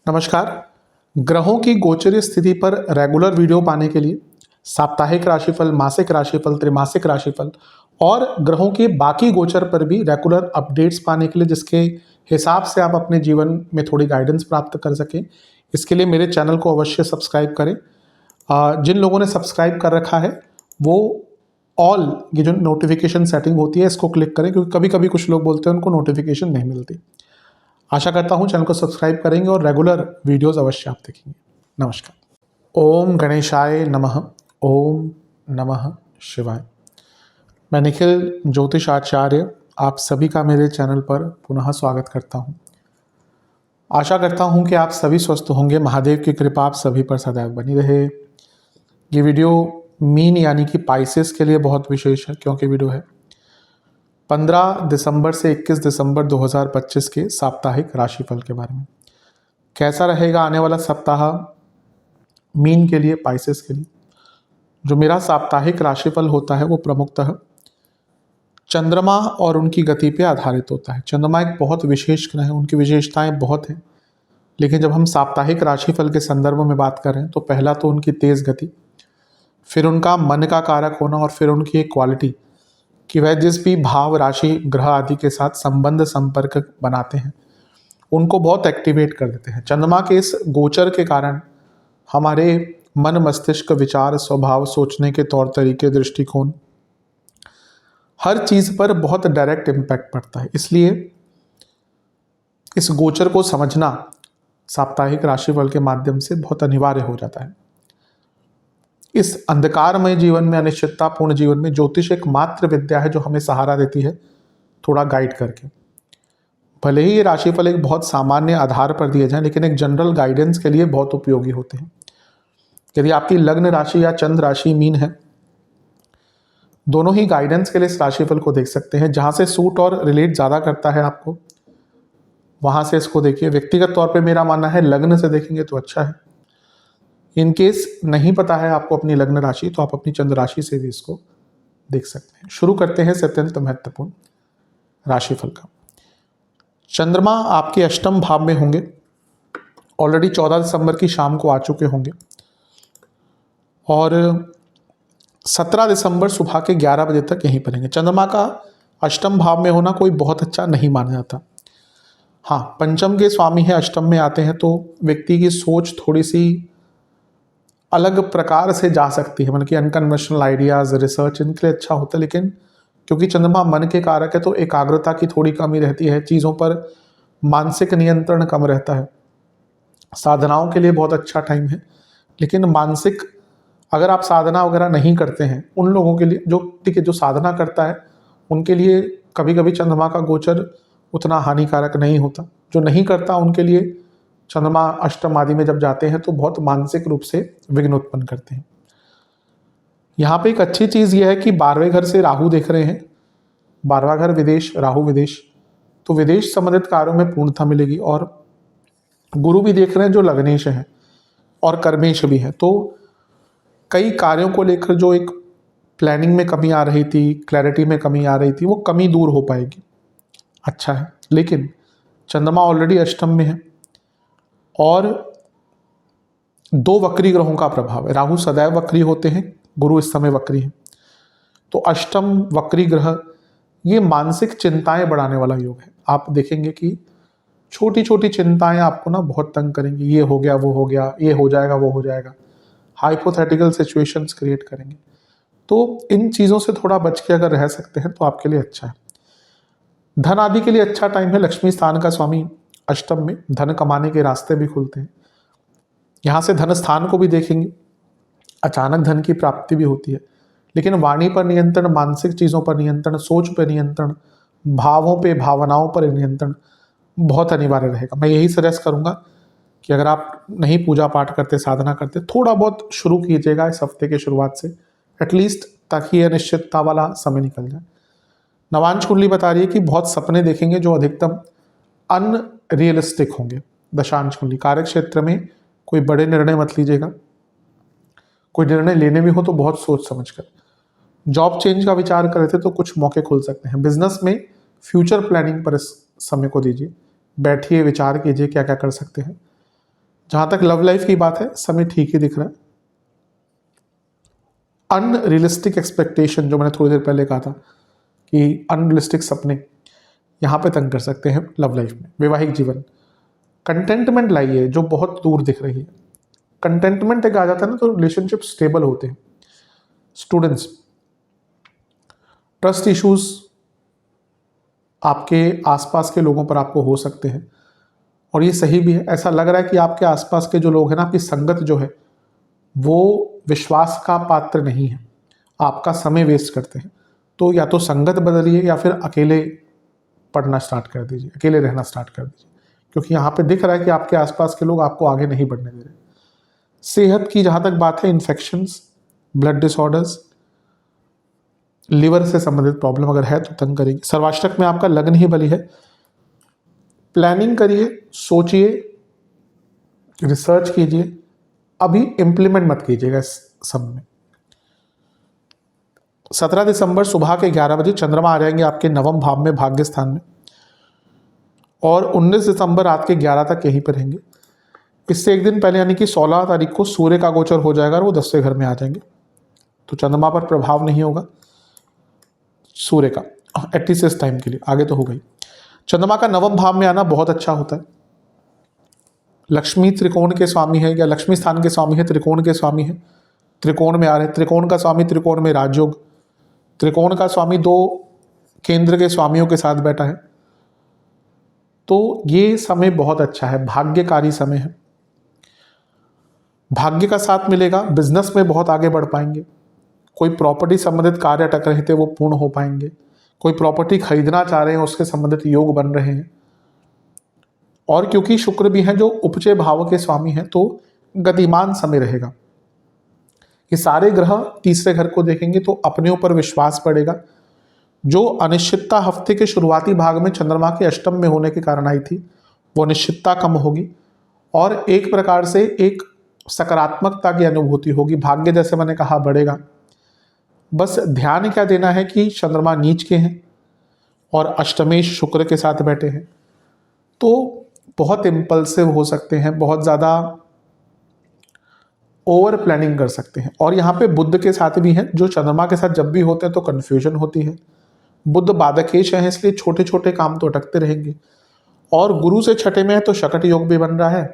नमस्कार। ग्रहों की गोचरीय स्थिति पर रेगुलर वीडियो पाने के लिए साप्ताहिक राशिफल, मासिक राशिफल, त्रैमासिक राशिफल और ग्रहों के बाकी गोचर पर भी रेगुलर अपडेट्स पाने के लिए, जिसके हिसाब से आप अपने जीवन में थोड़ी गाइडेंस प्राप्त कर सकें, इसके लिए मेरे चैनल को अवश्य सब्सक्राइब करें। जिन लोगों ने सब्सक्राइब कर रखा है वो ऑल ये जो नोटिफिकेशन सेटिंग होती है इसको क्लिक करें, क्योंकि कभी कभी कुछ लोग बोलते हैं उनको नोटिफिकेशन नहीं मिलती। आशा करता हूँ चैनल को सब्सक्राइब करेंगे और रेगुलर वीडियोस अवश्य आप देखेंगे। नमस्कार। ओम गणेशाय नमः। ओम नमः शिवाय। मैं निखिल ज्योतिष आचार्य आप सभी का मेरे चैनल पर पुनः स्वागत करता हूँ। आशा करता हूँ कि आप सभी स्वस्थ होंगे। महादेव की कृपा आप सभी पर सदैव बनी रहे। ये वीडियो मीन यानी कि पाइसेस के लिए बहुत विशेष है, क्योंकि वीडियो है 15 दिसंबर से 21 दिसंबर 2025 के साप्ताहिक राशिफल के बारे में। कैसा रहेगा आने वाला सप्ताह मीन के लिए, पाइसेस के लिए। जो मेरा साप्ताहिक राशिफल होता है वो प्रमुखतः चंद्रमा और उनकी गति पे आधारित होता है। चंद्रमा एक बहुत विशेष ग्रह है, उनकी विशेषताएं बहुत हैं, लेकिन जब हम साप्ताहिक राशिफल के संदर्भ में बात करें तो पहला तो उनकी तेज गति, फिर उनका मन का कारक होना, और फिर उनकी एक क्वालिटी कि वह जिस भी भाव, राशि, ग्रह आदि के साथ संबंध संपर्क बनाते हैं उनको बहुत एक्टिवेट कर देते हैं। चंद्रमा के इस गोचर के कारण हमारे मन, मस्तिष्क, विचार, स्वभाव, सोचने के तौर तरीके, दृष्टिकोण, हर चीज पर बहुत डायरेक्ट इम्पैक्ट पड़ता है। इसलिए इस गोचर को समझना साप्ताहिक राशिफल के माध्यम से बहुत अनिवार्य हो जाता है। इस अंधकारमय जीवन में, अनिश्चिततापूर्ण जीवन में ज्योतिष एक मात्र विद्या है जो हमें सहारा देती है, थोड़ा गाइड करके। भले ही ये राशिफल एक बहुत सामान्य आधार पर दिए जाए, लेकिन एक जनरल गाइडेंस के लिए बहुत उपयोगी होते हैं। यदि आपकी लग्न राशि या चंद्र राशि मीन है, दोनों ही गाइडेंस के लिए इस राशिफल को देख सकते हैं। जहां से सूट और रिलेट ज़्यादा करता है आपको, वहां से इसको देखिए। व्यक्तिगत तौर पे मेरा मानना है लग्न से देखेंगे तो अच्छा है। इन केस नहीं पता है आपको अपनी लग्न राशि, तो आप अपनी चंद्र राशि से भी इसको देख सकते हैं। शुरू करते हैं अत्यंत महत्वपूर्ण राशिफल का। चंद्रमा आपके अष्टम भाव में होंगे, ऑलरेडी 14 दिसंबर की शाम को आ चुके होंगे, और 17 दिसंबर सुबह के 11 बजे तक यहीं पर रहेंगे। चंद्रमा का अष्टम भाव में होना कोई बहुत अच्छा नहीं माना जाता। हाँ, पंचम के स्वामी है, अष्टम में आते हैं तो व्यक्ति की सोच थोड़ी सी अलग प्रकार से जा सकती है, मतलब कि अनकन्वेंशनल आइडियाज, रिसर्च, इनके लिए अच्छा होता है। लेकिन क्योंकि चंद्रमा मन के कारक है तो एकाग्रता की थोड़ी कमी रहती है, चीज़ों पर मानसिक नियंत्रण कम रहता है। साधनाओं के लिए बहुत अच्छा टाइम है, लेकिन मानसिक अगर आप साधना वगैरह नहीं करते हैं, उन लोगों के लिए जो ठीक है, जो साधना करता है उनके लिए कभी कभी चंद्रमा का गोचर उतना हानिकारक नहीं होता। जो नहीं करता उनके लिए चंद्रमा अष्टम आदि में जब जाते हैं तो बहुत मानसिक रूप से विघ्न उत्पन्न करते हैं। यहाँ पे एक अच्छी चीज़ यह है कि 12वें घर से राहु देख रहे हैं। 12वां घर विदेश, राहु विदेश, तो विदेश संबंधित कार्यों में पूर्णता मिलेगी। और गुरु भी देख रहे हैं जो लग्नेश है और कर्मेश भी है, तो कई कार्यों को लेकर जो एक प्लानिंग में कमी आ रही थी, क्लैरिटी में कमी आ रही थी, वो कमी दूर हो पाएगी। अच्छा है। लेकिन चंद्रमा ऑलरेडी अष्टम में है और 2 वक्री ग्रहों का प्रभाव है। राहु सदैव वक्री होते हैं, गुरु इस समय वक्री है, तो अष्टम वक्री ग्रह ये मानसिक चिंताएं बढ़ाने वाला योग है। आप देखेंगे कि छोटी छोटी चिंताएं आपको ना बहुत तंग करेंगी। ये हो गया, वो हो गया, ये हो जाएगा, वो हो जाएगा, हाइपोथेटिकल सिचुएशंस क्रिएट करेंगे। तो इन चीज़ों से थोड़ा बच के अगर रह सकते हैं तो आपके लिए अच्छा है। धन आदि के लिए अच्छा टाइम है। लक्ष्मी स्थान का स्वामी अष्टम में, धन कमाने के रास्ते भी खुलते हैं। यहाँ से धन स्थान को भी देखेंगे, अचानक धन की प्राप्ति भी होती है। लेकिन वाणी पर नियंत्रण, मानसिक चीज़ों पर नियंत्रण, सोच पर नियंत्रण, भावों पे, भावनाओं पर नियंत्रण बहुत अनिवार्य रहेगा। मैं यही सजेस्ट करूँगा कि अगर आप नहीं पूजा पाठ करते, साधना करते, थोड़ा बहुत शुरू कीजिएगा इस हफ्ते के शुरुआत से एटलीस्ट, ताकि यह अनिश्चितता वाला समय निकल जाए। नवांश कुंडली बता रही है कि बहुत सपने देखेंगे जो अधिकतम अनरियलिस्टिक होंगे। दशांश कुंडली, कार्य क्षेत्र में कोई बड़े निर्णय मत लीजिएगा। कोई निर्णय लेने भी हो तो बहुत सोच समझ कर। जॉब चेंज का विचार कर रहे थे तो कुछ मौके खुल सकते हैं। बिजनेस में फ्यूचर प्लानिंग पर इस समय को दीजिए, बैठिए, विचार कीजिए क्या क्या कर सकते हैं। जहाँ तक लव लाइफ की बात है, समय ठीक ही दिख रहा है। अनरियलिस्टिक एक्सपेक्टेशन, जो मैंने थोड़ी देर पहले कहा था कि अनरियलिस्टिक सपने, यहाँ पे तंग कर सकते हैं लव लाइफ में। वैवाहिक जीवन, कंटेंटमेंट लाइए जो बहुत दूर दिख रही है। कंटेंटमेंट एक आ जाता है ना तो रिलेशनशिप स्टेबल होते हैं। स्टूडेंट्स, ट्रस्ट इश्यूज आपके आसपास के लोगों पर आपको हो सकते हैं, और ये सही भी है। ऐसा लग रहा है कि आपके आसपास के जो लोग हैं ना, आपकी संगत जो है वो विश्वास का पात्र नहीं है, आपका समय वेस्ट करते हैं। तो या तो संगत बदलिए या फिर अकेले पढ़ना स्टार्ट कर दीजिए, अकेले रहना स्टार्ट कर दीजिए, क्योंकि यहाँ पे दिख रहा है कि आपके आसपास के लोग आपको आगे नहीं बढ़ने दे रहे। सेहत की जहाँ तक बात है, इन्फेक्शंस, ब्लड डिसऑर्डर्स, लिवर से संबंधित प्रॉब्लम अगर है तो तंग करेगी। सर्वाष्टक में आपका लग्न ही बली है। प्लानिंग करिए, सोचिए, रिसर्च कीजिए, अभी इम्प्लीमेंट मत कीजिएगा इस सब में। 17 दिसंबर सुबह के 11 बजे चंद्रमा आ जाएंगे आपके नवम भाव में, भाग्य स्थान में, और 19 दिसंबर रात के 11 तक यहीं पर रहेंगे। इससे एक दिन पहले यानी कि 16 तारीख को सूर्य का गोचर हो जाएगा और वो 10वें घर में आ जाएंगे, तो चंद्रमा पर प्रभाव नहीं होगा सूर्य का, एटलीस्ट इस टाइम के लिए। आगे तो हो गई। चंद्रमा का नवम भाव में आना बहुत अच्छा होता है। लक्ष्मी त्रिकोण के स्वामी है, या लक्ष्मी स्थान के स्वामी है, त्रिकोण के स्वामी है, त्रिकोण में आ रहे हैं। त्रिकोण का स्वामी त्रिकोण में राजयोग, त्रिकोण का स्वामी 2 केंद्र के स्वामियों के साथ बैठा है। तो ये समय बहुत अच्छा है, भाग्यकारी समय है। भाग्य का साथ मिलेगा, बिजनेस में बहुत आगे बढ़ पाएंगे। कोई प्रॉपर्टी संबंधित कार्य अटक रहे थे वो पूर्ण हो पाएंगे। कोई प्रॉपर्टी खरीदना चाह रहे हैं उसके संबंधित योग बन रहे हैं। और क्योंकि शुक्र भी है जो उपचय भाव के स्वामी हैं, तो गतिमान समय रहेगा। ये सारे ग्रह तीसरे घर को देखेंगे तो अपने ऊपर विश्वास बढ़ेगा। जो अनिश्चितता हफ्ते के शुरुआती भाग में चंद्रमा के अष्टम में होने के कारण आई थी, वो अनिश्चितता कम होगी और एक प्रकार से एक सकारात्मकता की अनुभूति होगी। भाग्य जैसे मैंने कहा बढ़ेगा। बस ध्यान क्या देना है कि चंद्रमा नीच के हैं और अष्टमेश शुक्र के साथ बैठे हैं, तो बहुत इम्पल्सिव हो सकते हैं, बहुत ज़्यादा ओवर प्लानिंग कर सकते हैं। और यहाँ पे बुध के साथ भी हैं, जो चंद्रमा के साथ जब भी होते हैं तो कन्फ्यूजन होती है। बुध बाधकेश है, इसलिए छोटे छोटे काम तो अटकते रहेंगे। और गुरु से छठे में है तो शकट योग भी बन रहा है।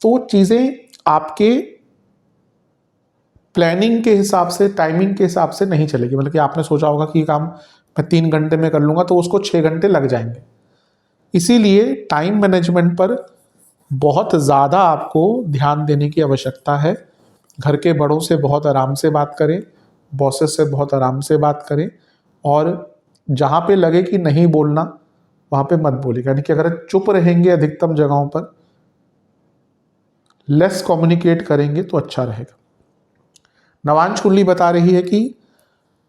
तो चीज़ें आपके प्लानिंग के हिसाब से, टाइमिंग के हिसाब से नहीं चलेगी। मतलब कि आपने सोचा होगा कि ये काम मैं 3 घंटे में कर लूँगा, तो उसको 6 घंटे लग जाएंगे। इसीलिए टाइम मैनेजमेंट पर बहुत ज़्यादा आपको ध्यान देने की आवश्यकता है। घर के बड़ों से बहुत आराम से बात करें, बॉसेस से बहुत आराम से बात करें, और जहाँ पे लगे कि नहीं बोलना वहाँ पे मत बोलिए। यानी कि अगर चुप रहेंगे अधिकतम जगहों पर, लेस कम्युनिकेट करेंगे तो अच्छा रहेगा। नवांश कुंडली बता रही है कि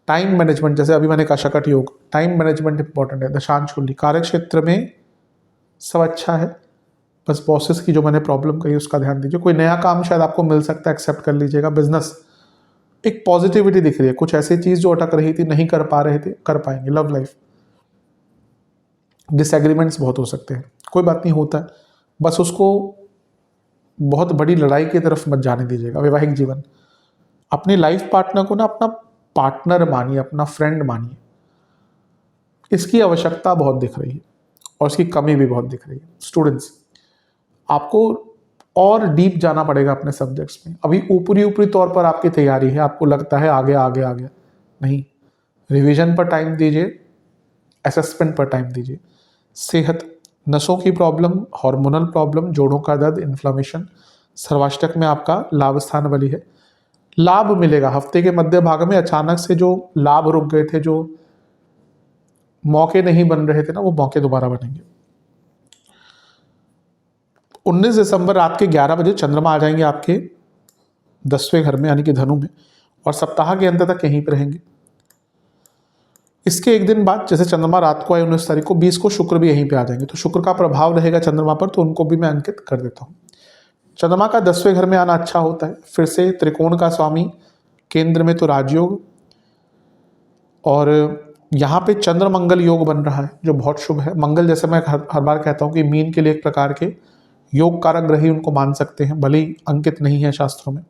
टाइम मैनेजमेंट, जैसे अभी मैंने कहा शकट योग, टाइम मैनेजमेंट इंपॉर्टेंट है। दशांश कुंडली, कार्य क्षेत्र में सब अच्छा है, बस बॉसेस की जो मैंने प्रॉब्लम कही उसका ध्यान दीजिए। कोई नया काम शायद आपको मिल सकता है, एक्सेप्ट कर लीजिएगा। बिजनेस, एक पॉजिटिविटी दिख रही है, कुछ ऐसी चीज जो अटक रही थी, नहीं कर पा रहे थे, कर पाएंगे। लव लाइफ, डिसएग्रीमेंट्स बहुत हो सकते हैं, कोई बात नहीं, होता है, बस उसको बहुत बड़ी लड़ाई की तरफ मत जाने दीजिएगा। वैवाहिक जीवन, अपनी लाइफ पार्टनर को ना अपना पार्टनर मानिए, अपना फ्रेंड मानिए। इसकी आवश्यकता बहुत दिख रही है और इसकी कमी भी बहुत दिख रही है। स्टूडेंट्स, आपको और डीप जाना पड़ेगा अपने सब्जेक्ट्स में। अभी ऊपरी ऊपरी तौर पर आपकी तैयारी है, आपको लगता है आगे आगे आगे, नहीं, रिवीजन पर टाइम दीजिए, असेसमेंट पर टाइम दीजिए। सेहत, नसों की प्रॉब्लम, हार्मोनल प्रॉब्लम, जोड़ों का दर्द, इन्फ्लामेशन। सर्वाष्टक में आपका लाभ स्थान बली है, लाभ मिलेगा। हफ्ते के मध्य भाग में अचानक से जो लाभ रुक गए थे, जो मौके नहीं बन रहे थे ना, वो मौके दोबारा बनेंगे। 19 दिसंबर रात के 11 बजे चंद्रमा आ जाएंगे आपके 10वें घर में, यानी कि धनु में, और सप्ताह के अंत तक यहीं पर रहेंगे। इसके एक दिन बाद, जैसे चंद्रमा रात को आए 19 तारीख को, 20 को शुक्र भी यहीं पे आ जाएंगे, तो शुक्र का प्रभाव रहेगा चंद्रमा पर, तो उनको भी मैं अंकित कर देता हूँ। चंद्रमा का 10वें घर में आना अच्छा होता है। फिर से त्रिकोण का स्वामी, केंद्र में तो राजयोग, और यहाँ पे चंद्र मंगल योग बन रहा है जो बहुत शुभ है। मंगल, जैसे मैं हर बार कहता हूँ कि मीन के लिए एक प्रकार के योग कारक ग्रह ही उनको मान सकते हैं, भले ही अंकित नहीं है शास्त्रों में।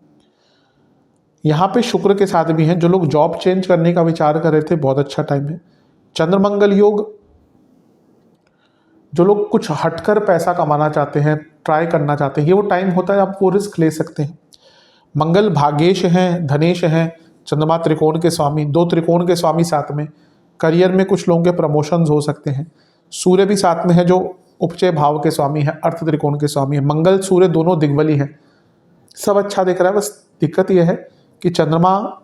यहाँ पे शुक्र के साथ भी हैं। जो लोग जॉब चेंज करने का विचार कर रहे थे, बहुत अच्छा टाइम है। चंद्र मंगल योग, जो लोग कुछ हटकर पैसा कमाना चाहते हैं, ट्राई करना चाहते हैं, ये वो टाइम होता है, आप वो रिस्क ले सकते हैं। मंगल भाग्येश हैं, धनेश हैं, चंद्रमा त्रिकोण के स्वामी, 2 त्रिकोण के स्वामी साथ में। करियर में कुछ लोगों के प्रमोशंस हो सकते हैं। सूर्य भी साथ में है जो उपचय भाव के स्वामी है, अर्थ त्रिकोण के स्वामी है। मंगल सूर्य दोनों दिग्बली हैं, सब अच्छा दिख रहा है। बस दिक्कत यह है कि चंद्रमा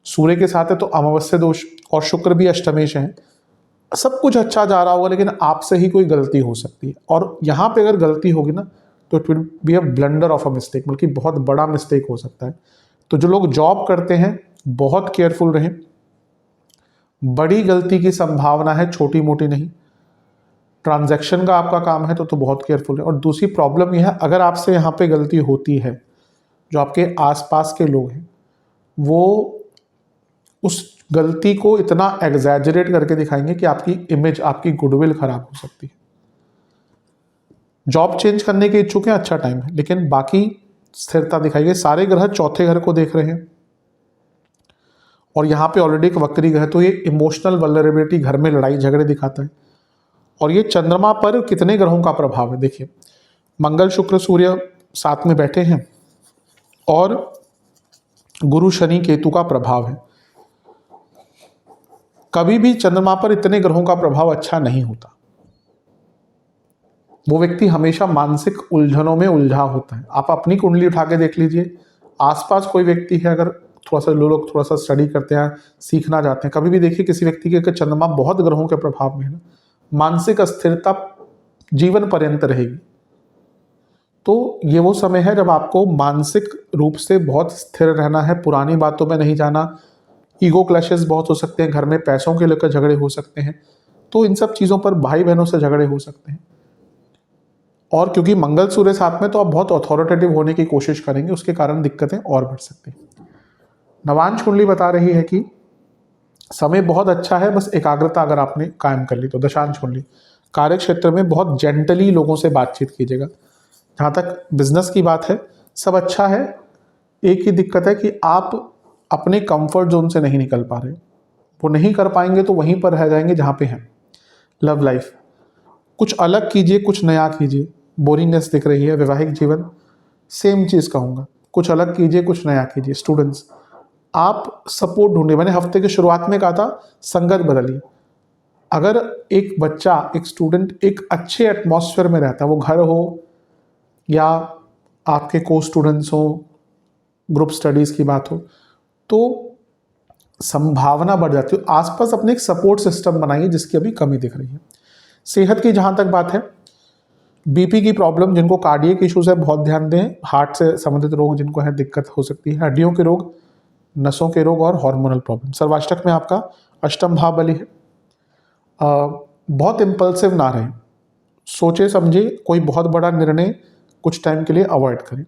सूर्य के साथ है तो अमावस्या दोष, और शुक्र भी अष्टमेश है। सब कुछ अच्छा जा रहा होगा, लेकिन आपसे ही कोई गलती हो सकती है, और यहाँ पे अगर गलती होगी ना तो it will be a blunder of a mistake, बल्कि बहुत बड़ा मिस्टेक हो सकता है। तो जो लोग जॉब करते हैं, बहुत केयरफुल रहें। बड़ी गलती की संभावना है, छोटी मोटी नहीं। ट्रांजैक्शन का आपका काम है तो बहुत केयरफुल है। और दूसरी प्रॉब्लम यह है, अगर आपसे यहाँ पे गलती होती है, जो आपके आसपास के लोग हैं वो उस गलती को इतना एग्जैजरेट करके दिखाएंगे कि आपकी इमेज, आपकी गुडविल खराब हो सकती है। जॉब चेंज करने के इच्छुक हैं, अच्छा टाइम है, लेकिन बाकी स्थिरता दिखाइए। सारे ग्रह चौथे घर को देख रहे हैं, और यहाँ पे ऑलरेडी एक वक्री ग्रह, तो ये इमोशनल वल्नरेबिलिटी, घर में लड़ाई झगड़े दिखाता है। और ये चंद्रमा पर कितने ग्रहों का प्रभाव है, देखिए। मंगल शुक्र सूर्य साथ में बैठे हैं, और गुरु शनि केतु का प्रभाव है। कभी भी चंद्रमा पर इतने ग्रहों का प्रभाव अच्छा नहीं होता। वो व्यक्ति हमेशा मानसिक उलझनों में उलझा होता है। आप अपनी कुंडली उठा के देख लीजिए, आसपास कोई व्यक्ति है, अगर थोड़ा सा लोग थोड़ा सा स्टडी करते हैं, सीखना चाहते हैं, कभी भी देखिए किसी व्यक्ति के चंद्रमा बहुत ग्रहों के प्रभाव में है ना, मानसिक अस्थिरता जीवन पर्यंत रहेगी। तो ये वो समय है जब आपको मानसिक रूप से बहुत स्थिर रहना है, पुरानी बातों में नहीं जाना। ईगो क्लैशेस बहुत हो सकते हैं, घर में पैसों के लेकर झगड़े हो सकते हैं, तो इन सब चीज़ों पर भाई बहनों से झगड़े हो सकते हैं। और क्योंकि मंगल सूर्य साथ में, तो आप बहुत अथॉरिटेटिव होने की कोशिश करेंगे, उसके कारण दिक्कतें और बढ़ सकती हैं। नवांश कुंडली बता रही है कि समय बहुत अच्छा है, बस एकाग्रता अगर आपने कायम कर ली तो। दशांश कुंडली, कार्य क्षेत्र में बहुत जेंटली लोगों से बातचीत कीजिएगा। जहाँ तक बिजनेस की बात है, सब अच्छा है। एक ही दिक्कत है कि आप अपने कंफर्ट जोन से नहीं निकल पा रहे, वो नहीं कर पाएंगे तो वहीं पर रह जाएंगे जहाँ पे हैं। लव लाइफ, कुछ अलग कीजिए, कुछ नया कीजिए। बोरिंगनेस दिख रही है। वैवाहिक जीवन, सेम चीज़ कहूँगा, कुछ अलग कीजिए, कुछ नया कीजिए। स्टूडेंट्स, आप सपोर्ट ढूंढिए। मैंने हफ्ते के शुरुआत में कहा था संगत बदलिए। अगर एक बच्चा, एक स्टूडेंट एक अच्छे एटमॉस्फेयर में रहता है, वो घर हो या आपके को स्टूडेंट्स हो, ग्रुप स्टडीज़ की बात हो, तो संभावना बढ़ जाती है। आसपास अपने एक सपोर्ट सिस्टम बनाइए, जिसकी अभी कमी दिख रही है। सेहत की जहाँ तक बात है, बीपी की प्रॉब्लम, जिनको कार्डियक इश्यूज है बहुत ध्यान दें। हार्ट से संबंधित रोग जिनको है, दिक्कत हो सकती है। हड्डियों के रोग, नसों के रोग और हार्मोनल प्रॉब्लम। सर्वाष्टक में आपका अष्टम भाव बली है। बहुत इम्पल्सिव ना रहें, सोचे समझे कोई बहुत बड़ा निर्णय कुछ टाइम के लिए अवॉइड करें।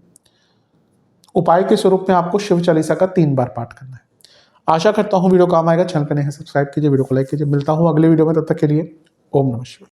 उपाय के स्वरूप में आपको शिव चालीसा का 3 बार पाठ करना है। आशा करता हूँ वीडियो काम आएगा। चैनल पर नए हैं, सब्सक्राइब कीजिए, वीडियो को लाइक कीजिए। मिलता हूँ अगले वीडियो में, तब तक के लिए ओम नमः शिवाय।